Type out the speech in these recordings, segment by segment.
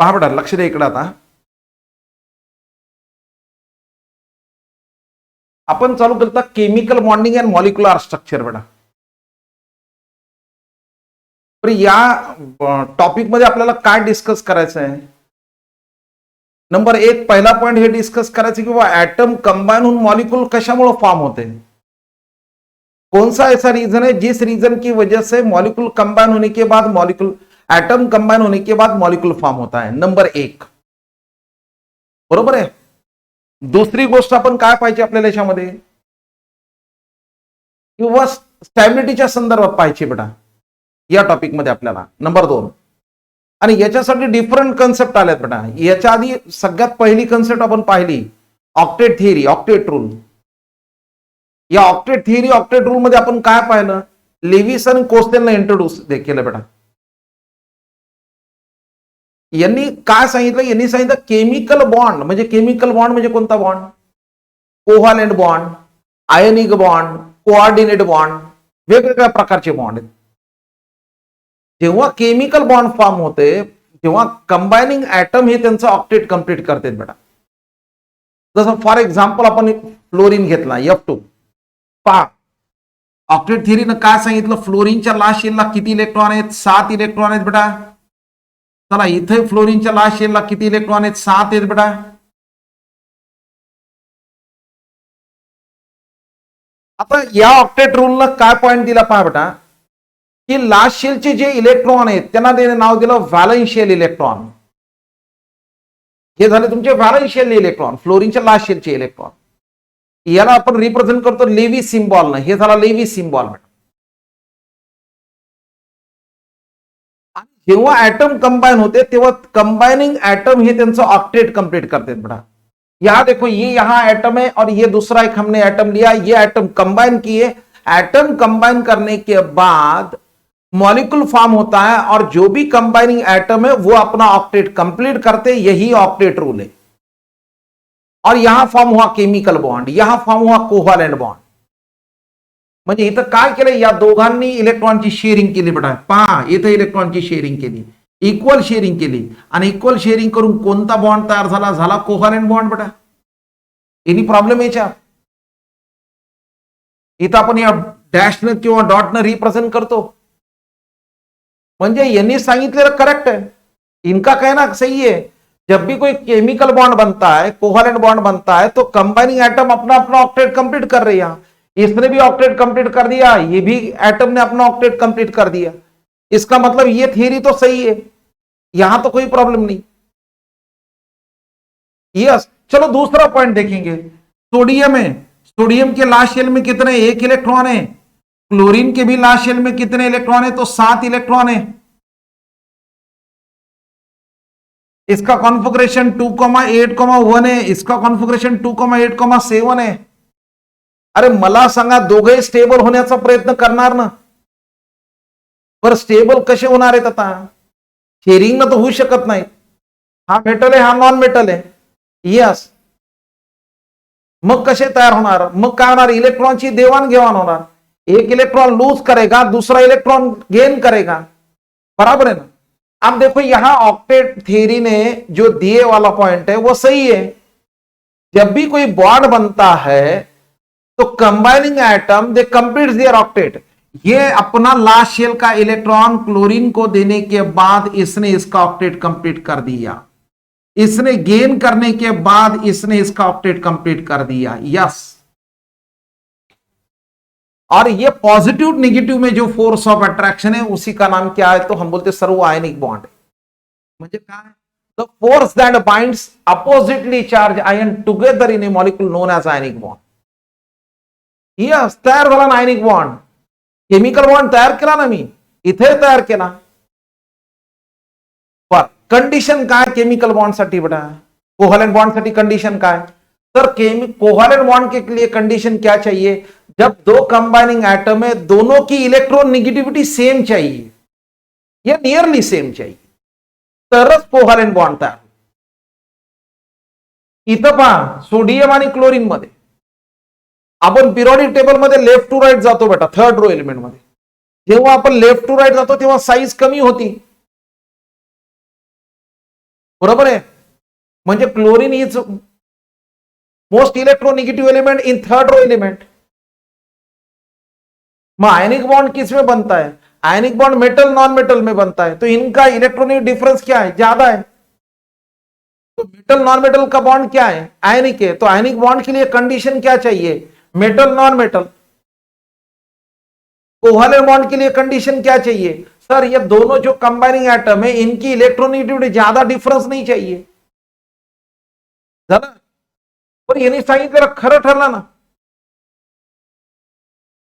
पहा बेटा, लक्ष द्या इकडे. आता आपण चालू करता chemical bonding and molecular structure बेटा. तर या टॉपिक मध्ये आपल्याला काय डिस्कस करायचं आहे. नंबर एक, पहिला पॉइंट हे डिस्कस करायचं की ऍटम कंबाइन होऊन मॉलिक्यूल कशामुळे फॉर्म होते. कौन सा ऐसा रीजन है जिस रीजन की वजह से मॉलिक्यूल कंबाइन होने के बाद मॉलिक्यूल एटम कंबाइन होने के बाद मॉलिक्यूल फॉर्म होता है. नंबर एक, बरोबर आहे. दुसरी गोष्ट आपण काय पाहिजे आपल्याला याच्यामध्ये, किंवा स्टॅबिलिटीच्या संदर्भात पाहिजे बेटा या टॉपिक मध्ये आपल्याला. नंबर दोन, आणि याच्यासाठी डिफरंट कन्सेप्ट आल्यात बेटा. याच्या आधी सगळ्यात पहिली कन्सेप्ट आपण पाहिली ऑक्टेट थिअरी, ऑक्टेट रूल. या ऑक्टेट थिअरी, ऑक्टेट रूल मध्ये आपण काय पाहिलं, लेविस आणि कोस्टेलने इंट्रोड्यूस केलं बेटा. यांनी काय सांगितलं, यांनी सांगितलं केमिकल बॉन्ड म्हणजे, केमिकल बॉन्ड म्हणजे कोणता bond, covalent bond, ionic bond, coordinate bond, वेगवेगळ्या प्रकारचे बॉन्ड आहेत. जेव्हा केमिकल बॉन्ड फॉर्म होते तेव्हा कंबायनिंग ऍटम हे त्यांचं ऑक्टेट कंप्लीट करतात बेटा. जसं फॉर एक्झाम्पल आपण फ्लोरीन घेतला F2. पहा, ऑक्टेट थिअरीनं काय सांगितलं, फ्लोरीनच्या लास्ट शेलला किती इलेक्ट्रॉन आहेत, 7 इलेक्ट्रॉन आहेत बेटा. चला इथे फ्लोरीनच्या लास्ट शेलला किती इलेक्ट्रॉन आहेत, 7 आहेत बेटा. आता या ऑक्टेट रूलनं काय पॉइंट दिला पहा बेटा, की लास्ट शेलचे जे इलेक्ट्रॉन आहेत त्यांना नाव दिलं व्हॅलेन्शियल इलेक्ट्रॉन. हे झाले तुमचे व्हॅलेन्शियल इलेक्ट्रॉन, फ्लोरीनच्या लास्ट शेलचे इलेक्ट्रॉन. याला आपण रिप्रेझेंट करतो लेवी सिम्बॉल. हे झाला लेवी सिम्बॉल. जेव्हा ऍटम कंबाइन होते तेव्हा कंबाइनिंग एटम हे त्यांचं ऑक्टेट कंप्लीट करते बेटा. यहां देखो, ये यहां एटम है और ये दूसरा एक हमने एटम लिया, ये एटम कंबाइन किए. एटम कंबाइन करने के बाद मॉलिक्यूल फॉर्म होता है और जो भी कंबाइनिंग एटम है वो अपना ऑक्टेट कंप्लीट करते, यही ऑक्टेट रूल है. और यहां फॉर्म हुआ केमिकल बॉन्ड, यहां फॉर्म हुआ कोव्हॅलेंट बॉन्ड. म्हणजे इथं काय केलं, या दोघांनी इलेक्ट्रॉनची शेअरिंग केली बेटा. पहा, इथं इलेक्ट्रॉनची शेअरिंग केली, इक्वल शेअरिंग केली, आणि इक्वल शेअरिंग करून कोणता बॉन्ड तयार झाला, झाला कोव्हॅलेंट बॉन्ड बेटा. एनी प्रॉब्लेम याच्या. इथं आपण या डॅशनं किंवा डॉटनं रिप्रेझेंट करतो. म्हणजे यांनी सांगितलेलं करेक्ट है, इनका कहना सही है. जब भी कोई केमिकल बॉन्ड बनता है, कोवैलेंट बॉन्ड बनता है, तो कंबाइनिंग एटम अपना अपना ऑक्टेट कंप्लीट कर रही है. इसने भी ऑक्टेट कंप्लीट कर दिया, ये भी एटम ने अपना ऑक्टेट कंप्लीट कर दिया. इसका मतलब ये थियरी तो सही है, यहां तो कोई प्रॉब्लम नहीं. यस, चलो दूसरा पॉइंट देखेंगे. सोडियम है, सोडियम के लास्ट शेल में कितने, 1 इलेक्ट्रॉन है. क्लोरीन के भी लास्ट शेल में कितने इलेक्ट्रॉन है, तो 7 इलेक्ट्रॉन है. इसका कॉन्फिगरेशन 2,8,1 है, इसका कॉन्फिगरेशन 2,8,7 है. अरे मला सांगा, दोघे स्टेबल होण्याचा प्रयत्न करणार ना. पर स्टेबल कसे होणार आहेत आता, शेअरिंग ना तर होऊ शकत नाही. हा मेटल आहे, हा नॉन मेटल आहे. यस, मग कसे तयार होणार, मग काय होणार, इलेक्ट्रॉनची देवाणघेवाण होणार. एक इलेक्ट्रॉन लूज करेगा, दूसरा इलेक्ट्रॉन गेन करेगा, बराबर है ना. अब देखो यहां ऑक्टेट थ्योरी ने जो दिए वाला पॉइंट है वो सही है. जब भी कोई बॉन्ड बनता है तो combining atom they complete their octet. ये अपना लास्ट शेल का इलेक्ट्रॉन क्लोरीन को देने के बाद इसने इसका ऑक्टेट कंप्लीट कर दिया, इसने गेन करने के बाद इसने इसका ऑक्टेट कंप्लीट कर दिया. यस, और ये पॉजिटिव नेगेटिव में जो फोर्स ऑफ अट्रैक्शन है उसी का नाम क्या है, तो हम बोलते सर्व आयनिक बॉन्ड. म्हणजे काय, the force that binds oppositely charge ion together in a molecule known as ionic bond. Yes, तयार झाला ना आयनिक बॉन्ड. केमिकल बॉन्ड तयार केला ना मी, इथे तयार केला. पर कंडिशन काय केमिकल बॉन्ड साठी बेटा, कोव्हॅलेंट बॉन्ड साठी कंडिशन काय, तर कोव्हैलेंट बॉन्ड के लिए कंडीशन क्या चाहिए, जब दो कंबाइनिंग एटम है दोनों की इलेक्ट्रॉन नेगेटिविटी सेम चाहिए या नियरली सेम चाहिए, तरच कोव्हैलेंट बॉन्ड तयार. इथं पहा, सोडियम आणि क्लोरीन मध्ये आपण पिरियोडिक टेबल मध्ये लेफ्ट टू राईट जातो बेटा, थर्ड रो एलिमेंट मध्ये. जेव्हा आपण लेफ्ट टू राईट जातो तेव्हा साईज कमी होती. बरोबर आहे. म्हणजे chlorine is most electronegative element in third row element. मग आयनिक बॉन्ड किस में बनता है? Ionic bond metal non metal में बनता है. तो इनका इलेक्ट्रॉनिक डिफरेंस क्या है? ज्यादा है. तो मेटल नॉन मेटल का बॉन्ड क्या है? आयनिक है. तो आयनिक बॉन्ड के लिए कंडीशन क्या चाहिए? Metal non metal. Covalent bond के लिए कंडीशन क्या चाहिए? सर ये दोनों जो कंबाइनिंग एटम है इनकी इलेक्ट्रोनिगेटिविटी ज्यादा डिफरन्स नाही चाहिए. झालं. पण यांनी सांगितलेलं खरं ठरलं ना.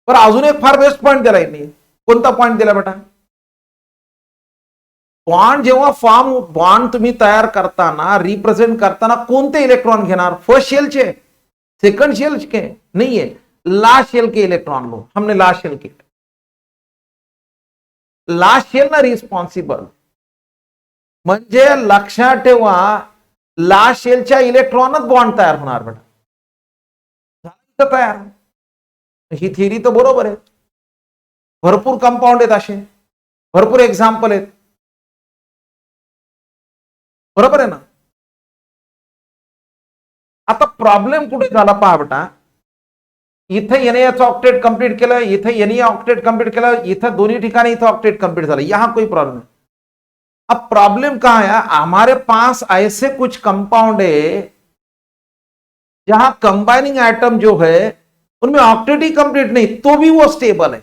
पण अजून एक फार बेस्ट पॉईंट दिला यांनी. कोणता पॉईंट दिला बेटा? बॉन्ड जेव्हा फॉर्म बॉन्ड तुम्ही तयार करताना रिप्रेझेंट करताना कोणते इलेक्ट्रॉन घेणार? फर्स्ट शेलचे, सेकंड शेल के नहीं है, लास्ट शेल के इलेक्ट्रॉन लो. हमने लास्ट शेल के. लास्ट शेल ना रिस्पॉन्सिबल. म्हणजे लक्षात ठेवा लास्ट शेलच्या इलेक्ट्रॉनच बॉन्ड तयार होणार बेटा. तयार. ही थिअरी तर बरोबर आहे. भरपूर कंपाऊंड आहेत असे, भरपूर एक्झाम्पल आहेत. बरोबर आहे ना. आता प्रॉब्लेम कुठे झाला पहा बेटा. इथे याने याचं ऑक्टेट कंप्लीट केलं, इथे याने ऑक्टेट कंप्लीट केलं, इथं दोन्ही ठिकाणी इथं ऑक्टेट कंप्लीट झालं. यहां कोई प्रॉब्लेम नहीं. अब प्रॉब्लम कहां है? हमारे पास ऐसे कुछ कंपाउंड है जहां कंबाइनिंग एटम जो है उनमें ऑक्टेट ही कंप्लीट नहीं, तो भी वो स्टेबल है.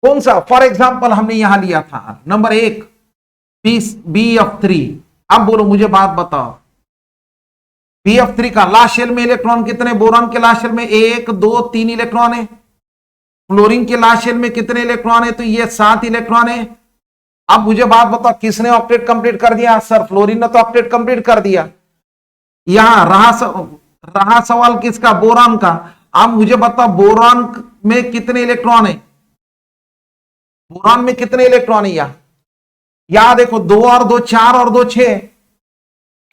कौन सा? फॉर एग्जाम्पल हमने यहां लिया था नंबर 1 BF3. अब बोलो मुझे बात बताओ, BF3 का लास्ट शेल में इलेक्ट्रॉन कितने? बोरॉन के लास्ट शेल में 1 2 3 इलेक्ट्रॉन है. फ्लोरीन के लास्ट शेल में कितने इलेक्ट्रॉन है? तो ये 7 इलेक्ट्रॉन है. अब मुझे बात बताओ किसने ऑक्टेट कंप्लीट कर दिया? सर फ्लोरीन ने तो ऑक्टेट कंप्लीट कर दिया. यहां रहा सवाल किसका? बोरॉन का. अब मुझे बताओ बोरॉन में कितने इलेक्ट्रॉन है? बोरॉन में कितने इलेक्ट्रॉन है? यहां देखो 2 और 2 4 और 2 6.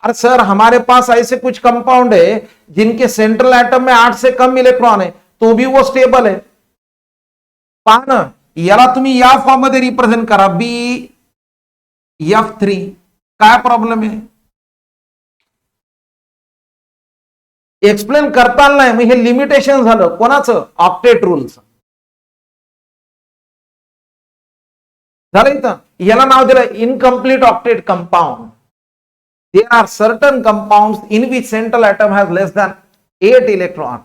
अरे सर हमारे पास ऐसे कुछ कंपाउंड है जिनके सेंट्रल एटम में 8 से कम इलेक्ट्रॉन है, तो भी वो स्टेबल है. पहा ना, याला तुम्ही या फॉर्म मध्ये रिप्रेझेंट करा BF3. काय प्रॉब्लेम आहे? एक्सप्लेन करता नाही. मग हे लिमिटेशन झालं कोणाचं? ऑक्टेट रूलचं झालं. इथं याला नाव दिलं incomplete octet compound. There are certain compounds in which central atom has less than 8 electron.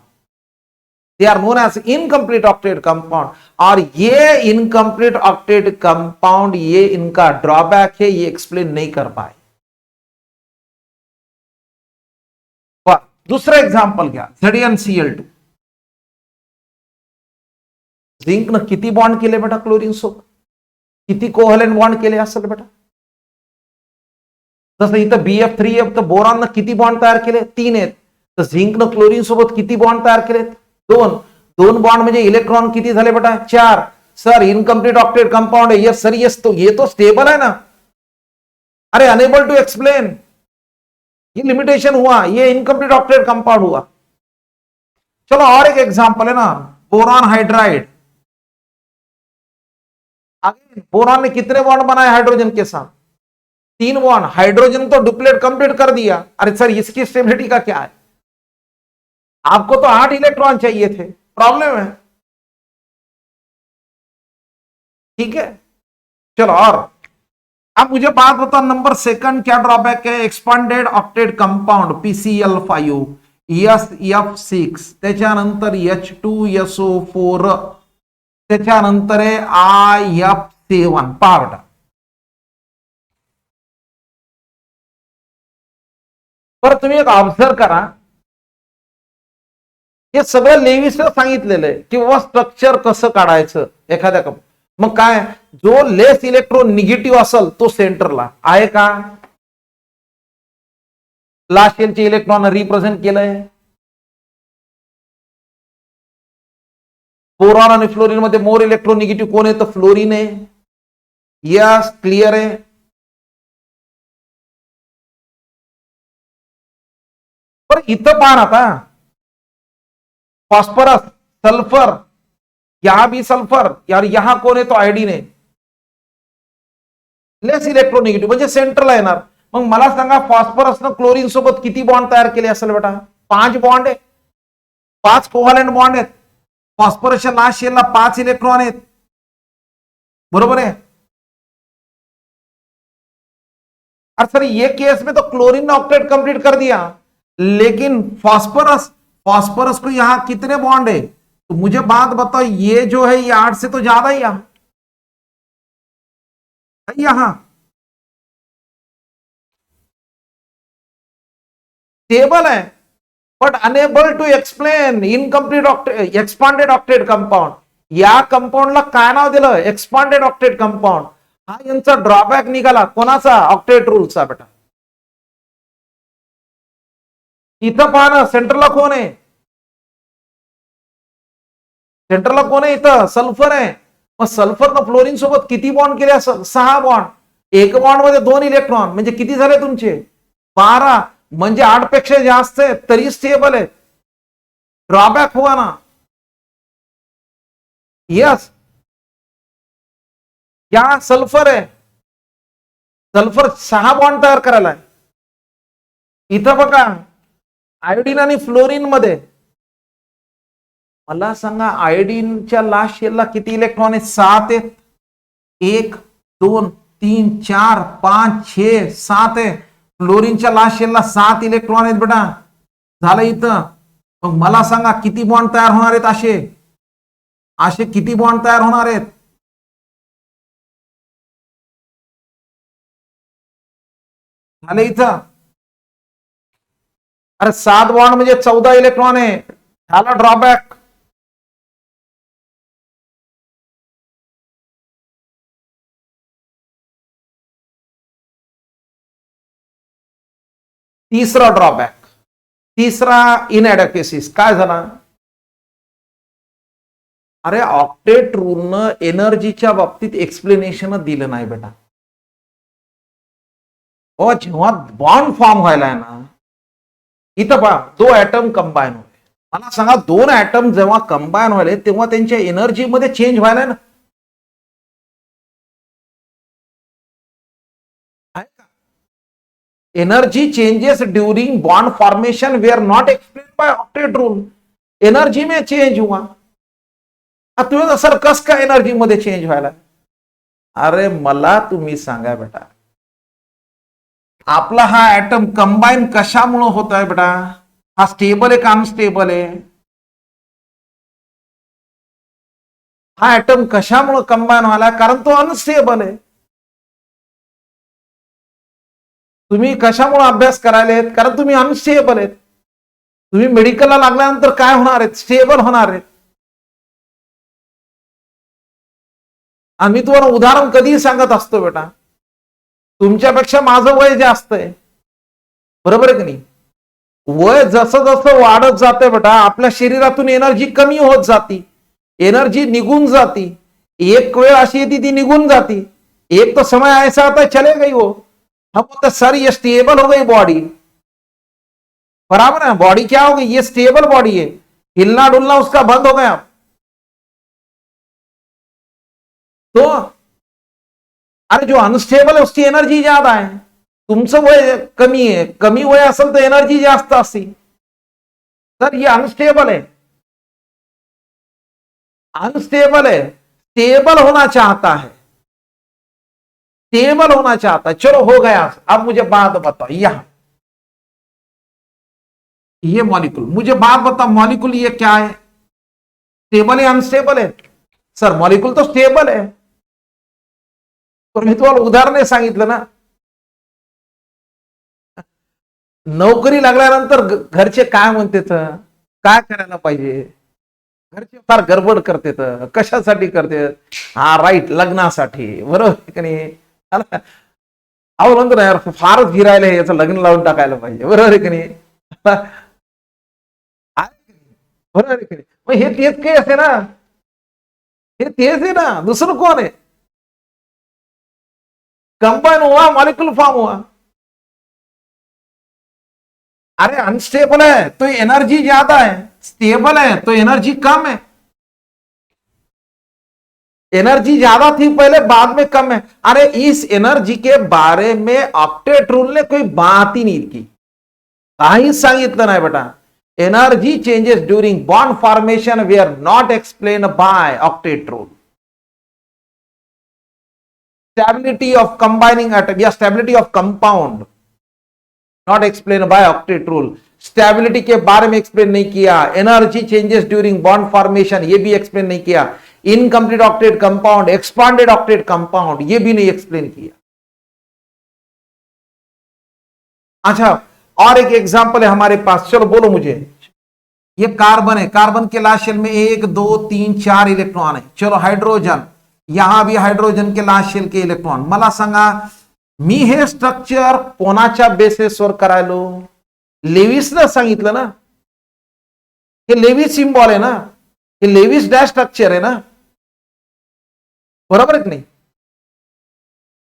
They are known as incomplete octet compound. और ये incomplete octet compound ये इनका ड्रॉबैक है, ये एक्सप्लेन नहीं कर पाए. दूसरा एग्जाम्पल घ्या ZnCl2. झिंक न किती बॉन्ड केले बेटा क्लोरीन सोबत? किती कोव्हॅलेंट बॉन्ड केले असेल बेटा? जसं इथं BF3 आहे, तर बोरॉन किती बॉन्ड तयार केले? 3 आहेत. तर झिंक न क्लोरीन सोबत किती बॉन्ड तयार केलेत? 2 बॉन्ड म्हणजे इलेक्ट्रॉन किती झाले बेटा? 4. सर इनकम्प्लीट ऑक्टेट कंपाउंड है. Yes sir yes. तो ये तो स्टेबल है ना. अरे अनेबल टू एक्सप्लेन, ये लिमिटेशन हुआ, ये इनकम्प्लीट ऑक्टेट कंपाउंड हुआ. चलो और एक एग्जांपल है ना, बोरॉन हाइड्राइड. बोरॉन ने कितने बॉन्ड बनाए हाइड्रोजन के साथ? 3 बॉन्ड. हाइड्रोजन तो डुप्लेट कंप्लीट कर दिया. अरे सर इसकी स्टेबिलिटी का क्या है? आपको तो 8 इलेक्ट्रॉन चाहिए थे. प्रॉब्लम है. ठीक है. चलो और अब मुझे बात बताओ नंबर 2 क्या ड्रॉबैक है? Expanded octet compound PCl5 SF6, त्याच्यानंतर H2SO4, त्याच्यानंतर आहे IF7. पावडा. पर तुम्ही एक ऑब्झर्व करा, हे सगळं लेविसला सांगितलेलं आहे किंवा स्ट्रक्चर कसं काढायचं एखाद्या मग काय, जो लेस इलेक्ट्रॉन निगेटिव्ह असेल तो सेंटरला आहे का? लास्ट शेलचे इलेक्ट्रॉन रिप्रेझेंट केलंय. बोरॉन आणि फ्लोरीन मध्ये मोर इलेक्ट्रॉन निगेटिव्ह कोण आहे? तर फ्लोरीन आहे. यस क्लिअर आहे. पर इथं पहा ना आता, फॉस्फरस सल्फर, यहां भी सल्फर यार, यहां कौन है? तो आयोडीन है. लेस इलेक्ट्रोनिगेटिव्ह म्हणजे सेंटरला येणार. मग मला सांगा फॉस्फरसनं क्लोरीन सोबत किती बॉन्ड तयार केले असेल बेटा? 5 बॉन्ड आहे, 5 कोव्हॅलंट बॉन्ड आहेत. फॉस्फरसच्या लास्ट शेलला 5 इलेक्ट्रॉन आहेत, बरोबर है? और सर ये केस में तो क्लोरीन ने ऑक्टेट कंप्लीट कर दिया, लेकिन फॉस्फोरस फॉस्फोरस को यहां कितने बॉन्ड है? तो मुझे बात बताओ, ये जो है ये 8 से तो ज्यादा ही यहां स्टेबल है but unable to explain incomplete expanded octet compound. या कंपाऊंडला काय नाव दिलं? Expanded octet compound. हा यांचा ड्रॉबॅक निघाला कोणाचा? ऑक्टेट रूलचा बेटा. इथं पहा ना, सेंटरला कोण आहे? सेंटरला कोण आहे? इथं सल्फर आहे. मग सल्फरनं फ्लोरीन सोबत किती बॉन्ड केले असेल? 6 बॉन्ड. एक बॉन्ड मध्ये 2 इलेक्ट्रॉन, म्हणजे किती झाले तुमचे? 12. म्हणजे 8 पेक्षा जास्त आहे तरी स्टेबल आहे. ड्रॉबॅक हुआ ना? यस. या सल्फर आहे, सल्फर 6 बॉन्ड तयार करायला आहे. इथं बघा आयोडीन आणि फ्लोरीन मध्ये, मला सांगा आयोडीनच्या लास्ट शेलला किती इलेक्ट्रॉन आहेत? 7 आहेत. 1 2 3 4 5 6 7 आहे. फ्लोरीनच्या लास्ट शेलला 7 इलेक्ट्रॉन आहेत बेटा. झालं इथं. मग मला सांगा किती बॉन्ड तयार होणार आहेत? असे असे किती बॉन्ड तयार होणार आहेत? झाले इथं. अरे 7 बॉन्ड म्हणजे 14 इलेक्ट्रॉन आहे. झाला ड्रॉबॅक. तिसरा ड्रॉबॅक, तिसरा इनएडेक्वेसीज काय झाला? अरे ऑक्टेट रूलनं एनर्जीच्या बाबतीत एक्सप्लेनेशन दिलं नाही बेटा. जेव्हा बॉन्ड फॉर्म व्हायला ना, इथं पहा 2 ऍटम कंबाईन होते. मला सांगा 2 ऍटम जेव्हा कंबाईन व्हायले तेव्हा त्यांच्या एनर्जी मध्ये चेंज व्हायला ना? Energy changes during bond formation way are not explain by octet rule. Energy में चेंज हुआ. तुम्ही सर कस का एनर्जी मध्ये चेंज व्हायला? अरे मला तुम्ही सांगा बेटा, आपला हा ऍटम कंबाईन कशामुळे होत आहे बेटा? हा स्टेबल आहे का अनस्टेबल आहे? हा ऍटम कशामुळे कंबाईन व्हायला? कारण तो अनस्टेबल आहे. तुम्ही कशामुळे अभ्यास करायला? कारण तुम्ही अनस्टेबल आहेत. तुम्ही मेडिकलला लागल्यानंतर काय होणार आहेत? स्टेबल होणार आहेत. आम्ही तुम्हाला उदाहरण कधीही सांगत असतो बेटा, तुमच्यापेक्षा माझं वय जास्त आहे, बरोबर आहे की नाही? वय जसं जसं वाढत जाते बेटा आपल्या शरीरातून एनर्जी कमी होत जाती, एनर्जी निघून जाती. एक वेळ अशी येते ती निघून जाती. एक तो समय ऐसा आता चले गई हो, हम बोलते सर ये स्टेबल हो गई बॉडी. बराबर है, बॉडी क्या हो गई? ये स्टेबल बॉडी है, हिलना डुलना उसका बंद हो गया. तो अरे जो अनस्टेबल है उसकी एनर्जी ज्यादा है. तुमचं वय कमी आहे, कमी वय असेल तर एनर्जी जास्त असते. सर ये अनस्टेबल है, अनस्टेबल है, स्टेबल होना चाहता है, स्टेबल होना चाहता है. चलो हो गया. अब मुझे बात बताओ, यहां ये मॉलिक्यूल, मुझे बात बताओ मॉलिक्यूल ये क्या है? स्टेबल है अनस्टेबल है? सर मॉलिक्यूल तो स्टेबल है. तर मी तुम्हाला उदाहरण सांगितलं ना, नोकरी लागल्यानंतर घरचे काय म्हणते, काय करायला पाहिजे? घरचे फार गडबड करते. कशासाठी करते? हा राईट, लग्नासाठी, बरोबर की नाही? अहो म्हणतो ना यार फारच फिरायला, याचं लग्न लावून टाकायला पाहिजे, बरोबर आहे की नाही? बरोबर आहे की नाही? मग हे तेच केस आहे ना, हे तेच आहे ना, दुसरं कोण आहे? कंबाइन हुआ, मॉलिक्यूल फॉर्म हुआ. अरे अनस्टेबल है तो एनर्जी ज्यादा है, स्टेबल है तो एनर्जी कम है. एनर्जी ज्यादा थी पहले, बाद में कम है। अरे इस एनर्जी के बारे में ऑक्टेट रूल ने कोई बात ही नहीं की, काहीच सांगितलं नाही बेटा. Energy changes during bond formation way are not explain by octet rule. Stability of combining atom या stability of compound not explain by octet rule. Stability के बारे में एक्सप्लेन नहीं किया. Energy changes during bond formation ये भी explain नहीं किया. Incomplete octet compound, expanded octet compound ये भी नहीं एक्सप्लेन किया. अच्छा, और एक एग्जांपल है हमारे पास, चलो बोलो मुझे. ये कार्बन है, कार्बन के लास्ट शेल में 1 2 3 4 इलेक्ट्रॉन है. चलो हाइड्रोजन, यहां भी हाइड्रोजन के लास्ट शेल के इलेक्ट्रॉन. मला सांगा मी हे स्ट्रक्चर कोणाच्या बेसिसवर करायलो? लेविसनं सांगितलं ना. हे लेविस सिंबॉल आहे ना, हे लेविस डॅश स्ट्रक्चर है ना, बराबर है कि नहीं?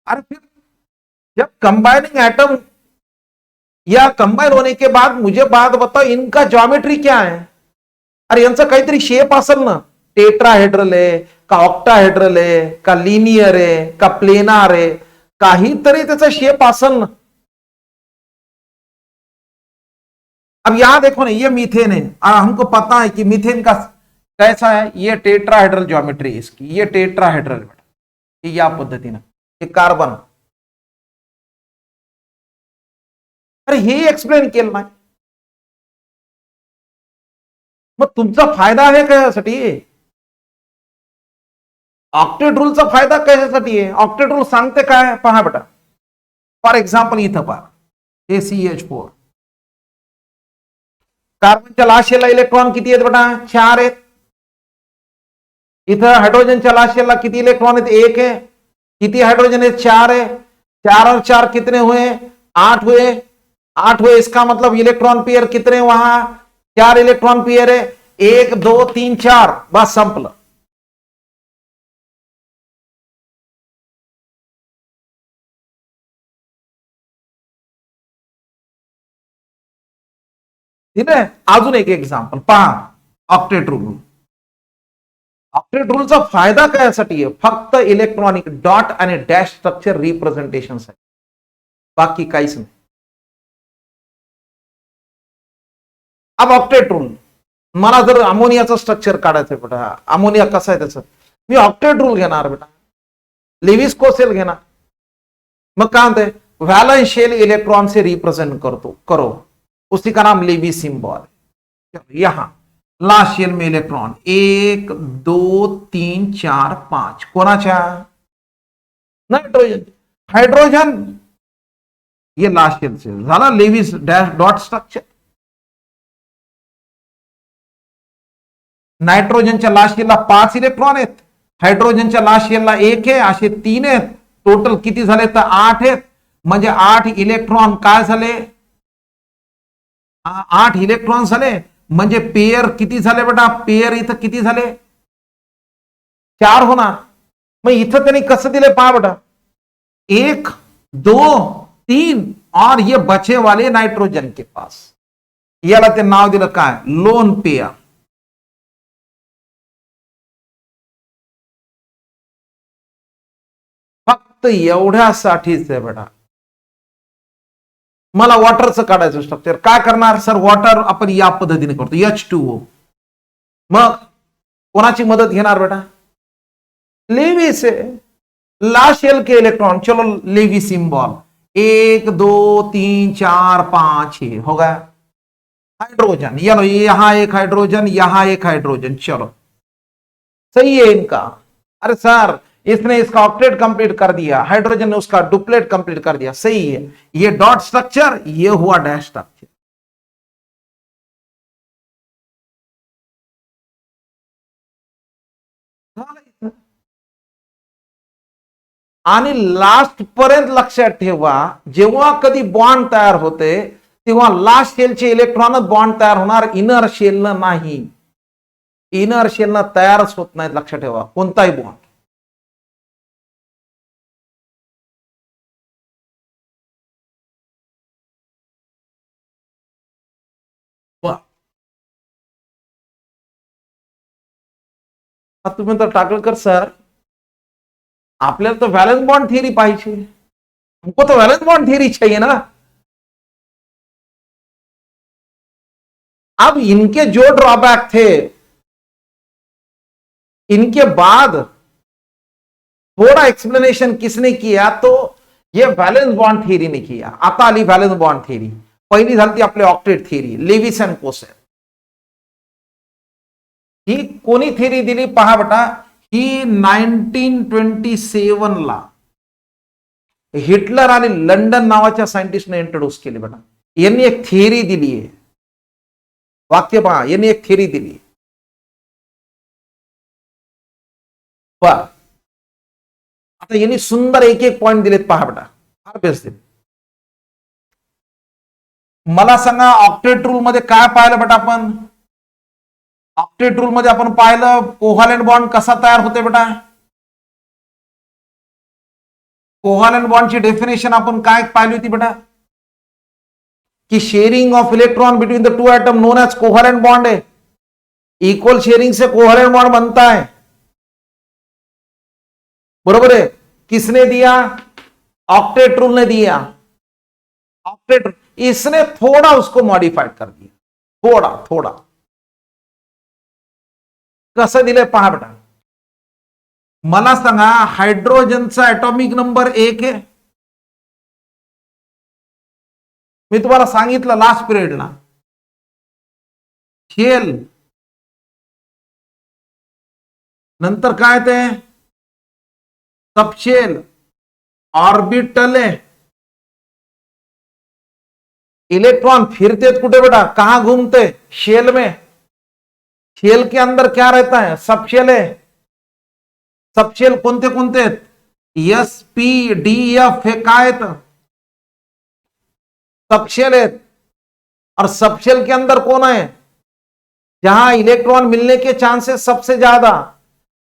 अरे फिर जब कंबाइनिंग एटम या कंबाइन होने के बाद मुझे बात बताओ इनका ज्योमेट्री क्या है? अरे यांचा काहीतरी शेप असेल ना. टेट्राहेड्रल आहे का, ऑक्टाहेड्रल आहे का, लिनियर आहे का, प्लेनार आहे, काहीतरी त्याचा शेप असेल ना. अब यहां देखो ना, ये मीथेन है, हमको पता है कि मीथेन का कैसा है. ये टेट्राहेड्रल ज्योमेट्री है इसकी, ये टेट्राहेड्रल बेटा, या पद्धतीनं. हे कार्बन. अरे हे एक्सप्लेन केलं नाही, मग तुमचा फायदा आहे कशासाठी? ऑक्टेट रूलचा फायदा कशासाठी आहे? ऑक्टेट रूल सांगते काय पहा बेटा. फॉर एक्झाम्पल इथं पहा, ACH4 कार्बनच्या लास्ट शेलला इलेक्ट्रॉन किती आहेत बेटा? 4 आहेत. इथं हाइड्रोजनच्या लास्ट शेलला किती इलेक्ट्रॉन आहेत? 1 है. किती हाइड्रोजन है? 4 है. 4 और 4 कितने हुए? 8 हुए. 8 हुए, इसका मतलब इलेक्ट्रॉन पेयर कितने वहां? 4 इलेक्ट्रॉन पेयर है. 1 2 3 4, बस संपलं. ठीक आहे. अजून एक एक्झाम्पल पहा, ऑक्टेट रूल. ऑक्टेट रूलचा फायदा कायसाठी आहे? फक्त इलेक्ट्रॉनिक डॉट आणि डॅश स्ट्रक्चर रिप्रेझेंटेशन साठी, बाकी काहीच नाही. अब ऑक्टेट रूल, मला जर अमोनियाचं स्ट्रक्चर काढायचं आहे बेटा, अमोनिया कसं आहे त्याचं, मी ऑक्टेट रूल घेणार बेटा, लेविस कोसेल घेणार. मग काय म्हणते, वैलेंस शेल इलेक्ट्रॉन से रिप्रेजेंट करो, उसी का नाम लेविस सिंबल. यहां लास्ट शेल में इलेक्ट्रॉन 1 2 3 4 5 कोणाच्या? नाइट्रोजन. हाइड्रोजन ये लास्ट शेल से झाला लेविस डॅश डॉट स्ट्रक्चर. नाइट्रोजनच्या लास्ट शेलला 5 इलेक्ट्रॉन आहेत, हाइड्रोजनच्या लास्ट शेलला 1 आहे, असे 3 आहेत. टोटल किती झाले तर 8 आहेत. म्हणजे 8 इलेक्ट्रॉन काय झाले? 8 इलेक्ट्रॉन झाले. म्हणजे पेयर किती झाले बेटा? पेयर इथं किती झाले? 4 होणार. मग इथं त्यांनी कसं दिले पहा बेटा, 1 2 3 और ये बचे वाले नाइट्रोजन के पास, याला ते नाव दिलं काय? Lone pair. फक्त एवढ्यासाठीच आहे बेटा. मला वॉटरचं काढायचं स्ट्रक्चर, काय करणार सर? वॉटर आपण या पद्धतीने करतो, H2O. मग कोणाची मदत घेणार बेटा? लेविस है. लास्ट शेल के इलेक्ट्रॉन, चलो लेविस सिंबल 1 2 3 4 5 6 हो गया. हाइड्रोजन, चलो यहां एक हाइड्रोजन, यहां एक हाइड्रोजन, चलो सही है इनका. अरे सर इसने इसका ऑक्टेट कंप्लीट कर दिया, हाइड्रोजन ने उसका डुप्लेट कंप्लीट कर दिया, सही है. ये डॉट स्ट्रक्चर, ये हुआ डैश स्ट्रक्चर. आणि लास्ट पर्यंत लक्षात ठेवा, जेव्हा कधी बॉन्ड तयार होते तेव्हा लास्ट शेलचे इलेक्ट्रॉन बॉन्ड तयार होणार, इनर शेलनं नाही. इनर शेलनं तयारच होत नाहीत, लक्षात ठेवा, कोणताही बॉन्ड. तुम्ही तर टाकळकर सर आपल्याला तो वैलेंस बॉन्ड थियरी पाहिजे, हमको तो वैलेंस बॉन्ड थियरी चाहिए ना। अब इनके जो ड्रॉबैक थे, इनके बाद थोड़ा एक्सप्लेनेशन किसने किया, तो ये वैलेंस बॉन्ड थियरी ने किया। आता आली वैलेंस बॉन्ड थियरी, पहिली झाली आपली ऑक्टेट थियरी, लेविस अँड कोसेन। ही कोणी थियरी दिली पहा बेटा, ही 1927 ला हिटलर आणि लंडन नावाच्या सायंटिस्टने इंट्रोड्यूस केली बेटा। यांनी एक थियरी दिली आहे, वाक्य पहा, यांनी एक थियरी दिली पहा। आता यांनी सुंदर एक एक पॉइंट दिलेत पहा बेटा, फार बेस्ट दिले। मला सांगा ऑक्टेट रूल मध्ये काय पाहिलं बेटा आपण? ऑक्टेट रूल मध्ये आपण पाहिलं कोव्हॅलेंट बॉन्ड कसा तयार होते बेटा। कोव्हॅलेंट बॉन्डची डेफिनेशन आपण काय पाहिली होती बेटा, कि sharing of electron between the two atom known as covalent bond है। इक्वल शेयरिंग से कोव्हॅलेंट बॉन्ड बनता है, बरोबर है। किसने दिया? ऑक्टेट रूल ने दिया। ऑक्टेट, इसने थोड़ा उसको मॉडिफाइड कर दिया, थोड़ा थोड़ा। कसं दिलंय पहा बेटा, मला सांगा हायड्रोजनचा ऍटॉमिक नंबर 1 आहे। मी तुम्हाला सांगितलं लास्ट पिरियडला, शेल नंतर काय ते सबशेल, ऑर्बिटल है। इलेक्ट्रॉन फिरते कुठे बेटा, कहां घूमते? शेल में। शेल के अंदर क्या रहता है? सबशेल है। सबशेल कोणते कोणते? एस पी डी एफ हे काय सबशेल है। और सबशेल के अंदर कौन है? जहां इलेक्ट्रॉन मिलने के चांसेस सबसे ज्यादा,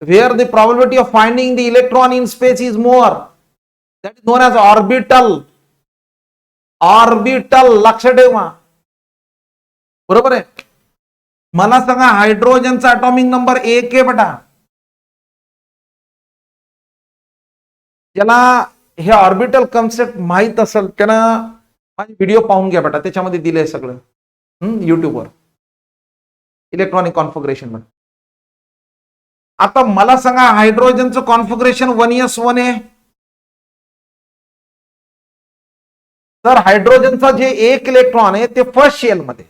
where the probability of finding the electron in space is more, that is known as orbital. Orbital लक्ष ठेवा, बरोबर आहे। मला सांगा हायड्रोजनचा ॲटॉमिक नंबर 1 आहे बेटा। ज्याला हे ऑर्बिटल कन्सेप्ट माहित असेल त्यानं माझे व्हिडिओ पाहून घ्या बेटा, त्याच्यामध्ये दिलंय सगळं युट्यूबवर, इलेक्ट्रॉनिक कॉन्फिगरेशन मध्ये। आता मला सांगा हायड्रोजनचं कॉन्फिगरेशन 1s1 आहे। तर हाइड्रोजन का जो एक इलेक्ट्रॉन है ते फर्स्ट शेल मध्ये,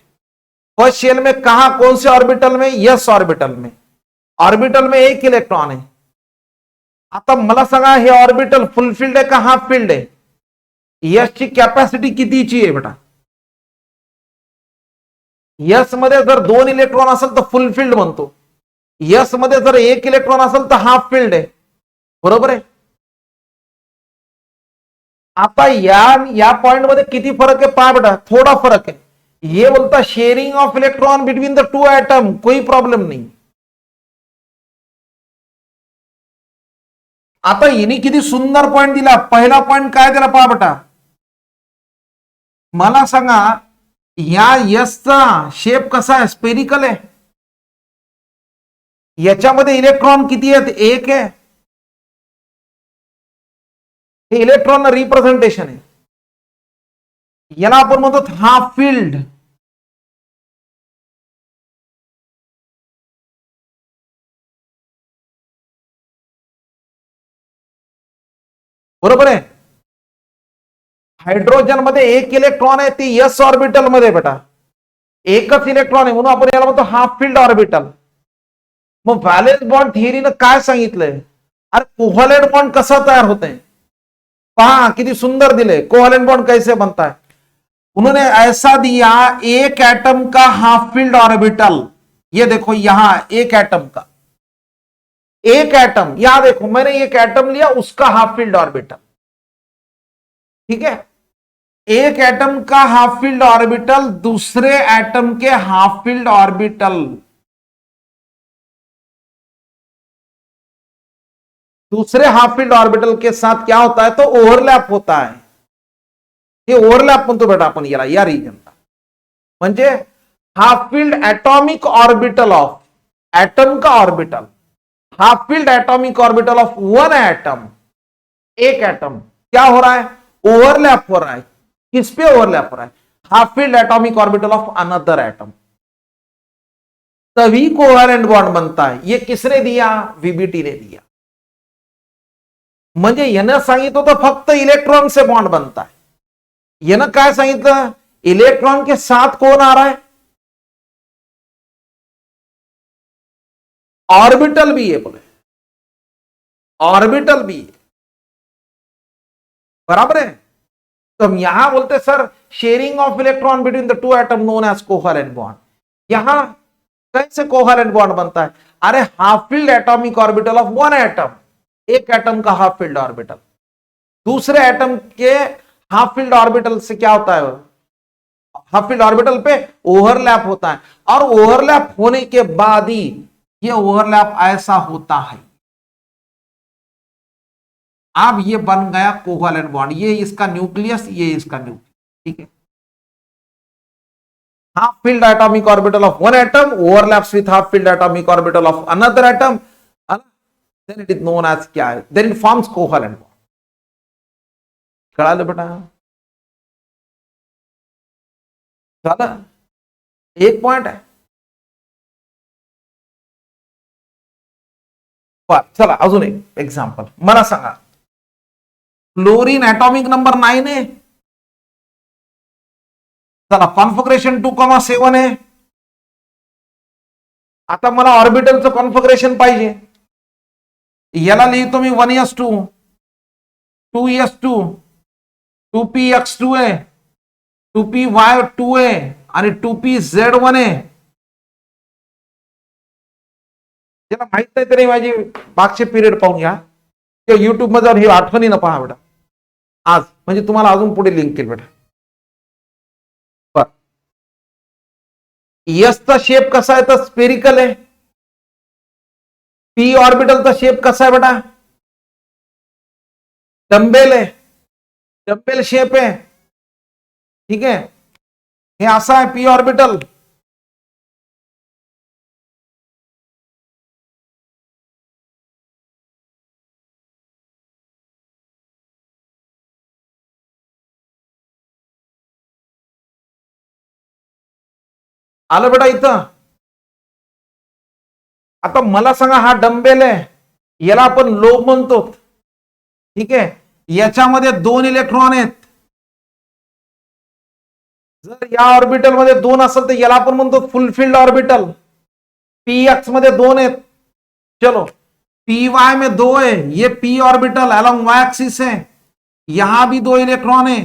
फर्स्ट शेल में कहा, कौन से ऑर्बिटल में? यस ऑर्बिटल में। ऑर्बिटल में एक इलेक्ट्रॉन है। आता मला सांगा हे ऑर्बिटल फुलफिल्ड आहे का हाफ फिल्ड आहे? यस ची कॅपॅसिटी कितीची आहे बेटा? यस मध्ये जर 2 इलेक्ट्रॉन असेल तर फुलफिल्ड बनतो, यस मध्ये जर 1 इलेक्ट्रॉन असेल तर हाफ फिल्ड आहे, बरोबर आहे। आता या पॉइंट मध्ये किती फरक है पहा बेटा, थोड़ा फरक है। ये बोलता sharing of electron between the two atom, कोई प्रॉब्लम नहीं। आता इनी किती सुंदर पॉइंट दिला। पहिला पॉइंट काय दिला पहा बेटा, मला सांगा या यसचा शेप कसा आहे? स्पेरिकल आहे। याच्यामध्ये इलेक्ट्रॉन किती आहेत? 1 आहे। हे इलेक्ट्रॉन रिप्रेझेंटेशन आहे, याला आपण म्हणतो हाफ फिल्ड। बरोबर आहे। हायड्रोजन मध्ये 1 इलेक्ट्रॉन आहे, ती एस ऑर्बिटल मध्ये बेटा, एकच इलेक्ट्रॉन आहे, म्हणून आपण याला म्हणतो हाफ फिल्ड ऑर्बिटल। मग व्हॅलेन्स बॉन्ड थिअरीनं काय सांगितलंय? अरे कोव्हॅलेंट बॉन्ड कसा तयार होते, पहा किती सुंदर दिले। कोवैलेंट बॉन्ड कैसे बनता है? उन्होंने ऐसा दिया, एक एटम का हाफ फील्ड ऑर्बिटल, ये देखो यहां एक एटम का, एक एटम, यहां देखो मैंने एक एटम लिया, उसका हाफ फील्ड ऑर्बिटल, ठीक है। एक एटम का हाफ फील्ड ऑर्बिटल दूसरे एटम के हाफ फील्ड ऑर्बिटल, दूसरे हाफ फील्ड ऑर्बिटल के साथ क्या होता है? तो ओव्हरलॅप होता है। हे ओव्हरलॅप म्हणतो बेटा आपण याला, या रिजनला। म्हणजे half filled atomic orbital of atom का orbital, half filled atomic orbital of one atom, एक एटम क्या हो रहा है, ओवरलैप हो रहा है। किस पे ओवरलैप हो रहा है, half filled atomic orbital of another atom, तभी कोवैलेंट बॉन्ड बनता है। ये किसने दिया, वीबीटी ने दिया। म्हणजे यानं सांगितलं होतं फक्त इलेक्ट्रॉन से बॉन्ड बनता है, यानं काय सांगितलं, इलेक्ट्रॉन के साथ कौन आ रहा है, ऑर्बिटल भी है, बोले ऑर्बिटल भी है, बराबर है। तो हम यहां बोलते sir sharing of electron between the two atom known as covalent bond. यहां कैसे कोवैलेंट बॉन्ड बनता है, अरे half filled atomic orbital of one atom, एक एटम का हाफ फील्ड ऑर्बिटल दूसरे एटम के हाफ फील्ड ऑर्बिटल से क्या होता है, हाफ फील्ड ऑर्बिटल पे ओवरलैप होता है, और ओवरलैप होने के बाद ही ये ओवरलैप ऐसा होता है। अब ये बन गया कोवैलेंट बॉन्ड, ये इसका न्यूक्लियस, ये इसका न्यूक्लियस, ठीक है। half filled atomic orbital of one atom overlaps with half filled atomic orbital of another atom, then it is known as क्या है, then it forms covalent bond। कळालं बेटा, चला एक पॉइंट है। चला अजून एक एक्झाम्पल मला सांगा, फ्लोरीन ऍटॉमिक नंबर 9 आहे, चला कॉन्फिगरेशन 2,7 आहे। आता मला ऑर्बिटलचं कॉन्फिगरेशन पाहिजे, याला लिहितो मी 1s2 2s2 2px2 आहे, 2py2 आहे आणि 2pz1 आहे। ज्याला माहित नाही तरी माझी मागचे पिरियड पाहून घ्या किंवा युट्यूब मध्ये जाऊन हे आठवणीनं पहा बेटा आज, म्हणजे तुम्हाला अजून पुढे लिंक केल बेटा। एसचा शेप कसा आहे, तर स्पेरिकल आहे। पी ऑर्बिटलचा शेप कसा आहे बेटा, डंबेल आहे, डंबेल शेप आहे, ठीक आहे। हे असा आहे पी ऑर्बिटल, आलं बेटा इथं। आता मला सांगा, हा डंबेल आहे, याला आपण लोब म्हणतो, ठीक आहे। याच्यामध्ये 2 इलेक्ट्रॉन आहेत, जर या ऑर्बिटल मध्ये 2 असेल तर याला आपण म्हणतो फुलफिल्ड ऑर्बिटल। पीएक्स मध्ये 2 आहेत, चलो पी वाई में 2 है, ये P orbital along Y axis है, यहां भी 2 इलेक्ट्रॉन है,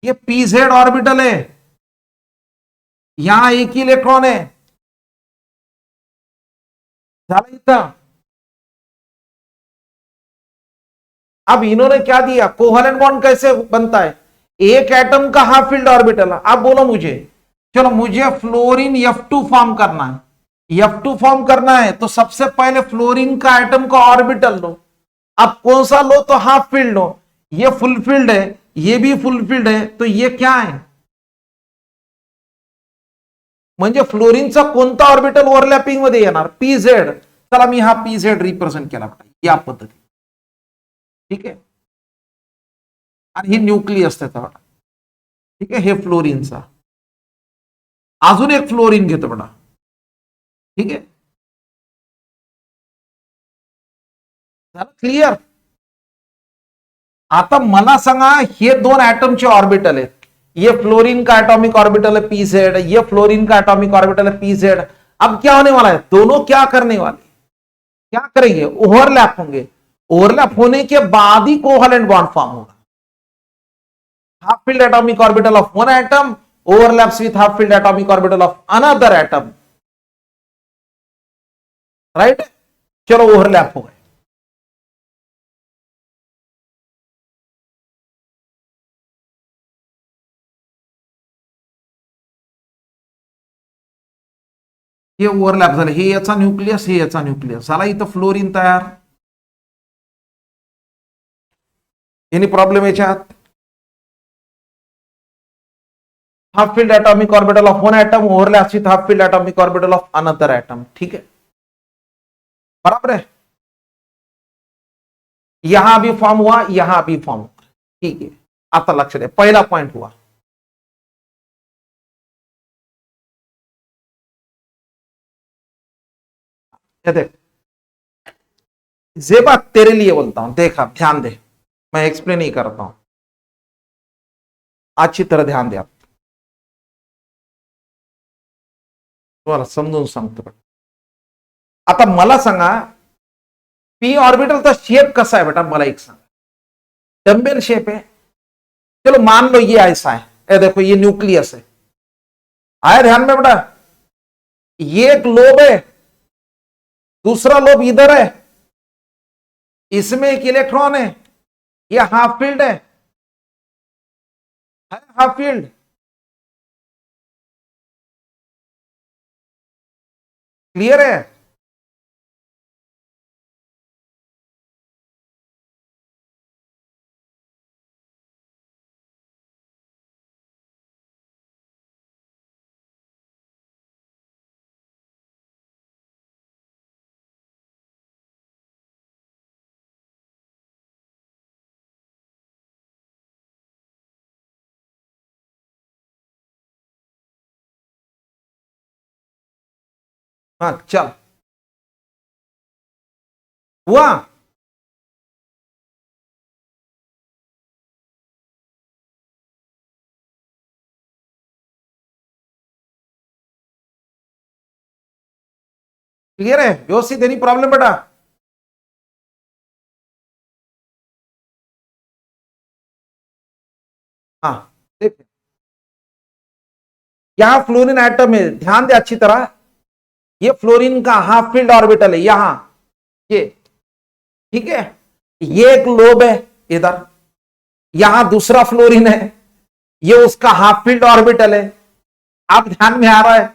ये पीजेड ऑर्बिटल है, यहां एक ही इलेक्ट्रॉन है। अब इन्होंने क्या दिया, कोवैलेंट बॉन्ड कैसे बनता है, एक एटम का हाफ फील्ड ऑर्बिटल। आप बोलो मुझे, चलो मुझे फ्लोरीन F2 फॉर्म करना है, F2 फॉर्म करना है तो सबसे पहले फ्लोरीन का एटम का ऑर्बिटल लो। अब कौन सा लो, तो हाफ फील्ड लो। ये फुल फील्ड है, ये भी फुल फील्ड है, तो ये क्या है, म्हणजे फ्लोरीनचा कोणता ऑर्बिटल ओव्हरलॅपिंग मध्ये येणार, पीझेड। चला मी हा पीझेड रिप्रेझेंट केला या पद्धतीने, ठीक आहे। आणि हे न्यूक्लियस त्याचा, ठीक आहे, हे फ्लोरीनचा। अजून एक फ्लोरीन घेतो बेटा, ठीक आहे, झालं क्लिअर। आता मला सांगा, हे 2 एटमचे ऑर्बिटल आहेत, ये फ्लोरीन का एटॉमिक ऑर्बिटल है पीजेड, ये फ्लोरीन का एटॉमिक ऑर्बिटल है पीजेड। अब क्या होने वाला है, दोनों क्या करने वाले, क्या करेंगे, ओवरलैप होंगे। ओवरलैप होने के बाद ही कोवैलेंट बॉन्ड फॉर्म होगा। Half filled atomic orbital of one atom overlaps with half filled atomic orbital of another atom, right. चलो ओवरलैप हो गए। हे ओव्हरलॅप झालं, हे याचा न्यूक्लियस, हे याचा न्यूक्लियस झाला, इथं फ्लोरीन तयार। एनी प्रॉब्लेम याच्यात, half filled atomic orbital of one atom overlaps with half filled atomic orbital of another atom, ठीक है, बराबर है। यहां भी फॉर्म हुआ, यहां भी फॉर्म हुआ. ठीक आहे, आता लक्ष द्या. पहिला पॉइंट हुआ. ये देख, ये बात तेरे लिए बोलता हूं, देखा ध्यान दे, मैं एक्सप्लेन ही करता हूं, अच्छी तरह ध्यान दे. आप तुम्हाला समजून सांगतो. आता मला सांगा, पी ऑर्बिटलचा शेप कसा है बेटा, मला एक सांगा. डंबेल शेप है, चलो मान लो ये ऐसा है. ये देखो, ये न्यूक्लियस है, आया ध्यान में बेटा. ये एक लोब है, दूसरा लोब इधर है, इसमें एक इलेक्ट्रॉन है, ये हाफ फील्ड है हाफ फील्ड. क्लियर है. हाँ चल, हुआ. क्लियर है, व्यवस्थित एनी प्रॉब्लम बेटा. हाँ देख, यहां फ्लोरीन एटम है, ध्यान दे अच्छी तरह. ये फ्लोरीन का हाफ फील्ड ऑर्बिटल है यहां, ये ठीक है. ये एक लोब है इधर, यहां दूसरा फ्लोरीन है, ये उसका हाफ फील्ड ऑर्बिटल है. आप ध्यान में आ रहा है.